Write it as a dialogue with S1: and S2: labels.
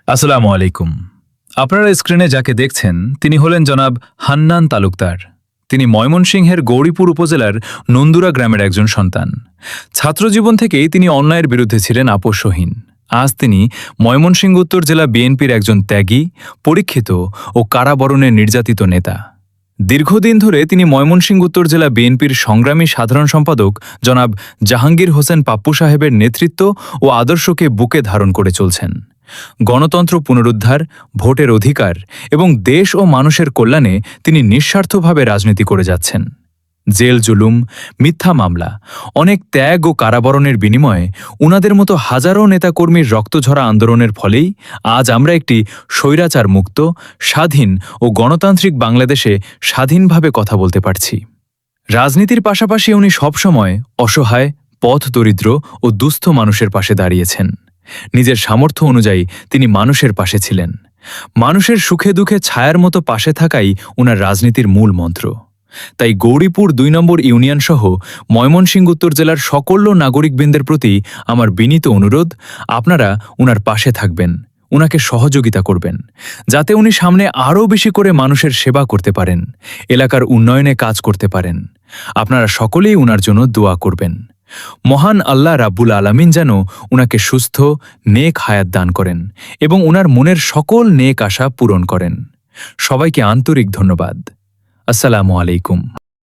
S1: আসসালামু আলাইকুম। আপনারা স্ক্রিনে যাকে দেখছেন তিনি হলেন জনাব হান্নান তালুকদার। তিনি ময়মনসিংহের গৌরীপুর উপজেলার নন্দুরা গ্রামের একজন সন্তান। ছাত্রজীবন থেকেই তিনি অন্যায়ের বিরুদ্ধে ছিলেন আপোষহীন। আজ তিনি ময়মনসিংহ উত্তর জেলা বিএনপির একজন ত্যাগী, পরীক্ষিত ও কারাবরণে নির্যাতিত নেতা। দীর্ঘদিন ধরে তিনি ময়মনসিংহ উত্তর জেলা বিএনপির সংগ্রামী সাধারণ সম্পাদক জনাব জাহাঙ্গীর হোসেন পাপ্পু সাহেবের নেতৃত্ব ও আদর্শকে বুকে ধারণ করে চলছেন। গণতন্ত্র পুনরুদ্ধার, ভোটের অধিকার এবং দেশ ও মানুষের কল্যাণে তিনি নিঃস্বার্থভাবে রাজনীতি করে যাচ্ছেন। জেল জুলুম, মিথ্যা মামলা, অনেক ত্যাগ ও কারাবরণের বিনিময়ে উনাদের মতো হাজারো নেতাকর্মীর রক্তঝরা আন্দোলনের ফলেই আজ আমরা একটি স্বৈরাচার মুক্ত, স্বাধীন ও গণতান্ত্রিক বাংলাদেশে স্বাধীনভাবে কথা বলতে পারছি। রাজনীতির পাশাপাশি উনি সবসময় অসহায়, পথ দরিদ্র ও দুস্থ মানুষের পাশে দাঁড়িয়েছেন। নিজের সামর্থ্য অনুযায়ী তিনি মানুষের পাশে ছিলেন। মানুষের সুখে দুঃখে ছায়ার মতো পাশে থাকাই উনার রাজনীতির মূল মন্ত্র। তাই গৌরীপুর ২ নম্বর ইউনিয়ন সহ ময়মনসিংহ উত্তর জেলার সকল নাগরিকবৃন্দের প্রতি আমার বিনীত অনুরোধ, আপনারা উনার পাশে থাকবেন, উনাকে সহযোগিতা করবেন, যাতে উনি সামনে আরও বেশি করে মানুষের সেবা করতে পারেন, এলাকার উন্নয়নে কাজ করতে পারেন। আপনারা সকলেই উনার জন্য দোয়া করবেন। মহান আল্লাহ রাব্বুল আলামিন যেন উনাকে সুস্থ, নেক হায়াত দান করেন এবং উনার মনের সকল নেক আশা পূরণ করেন। সবাইকে আন্তরিক ধন্যবাদ। আসসালামু আলাইকুম।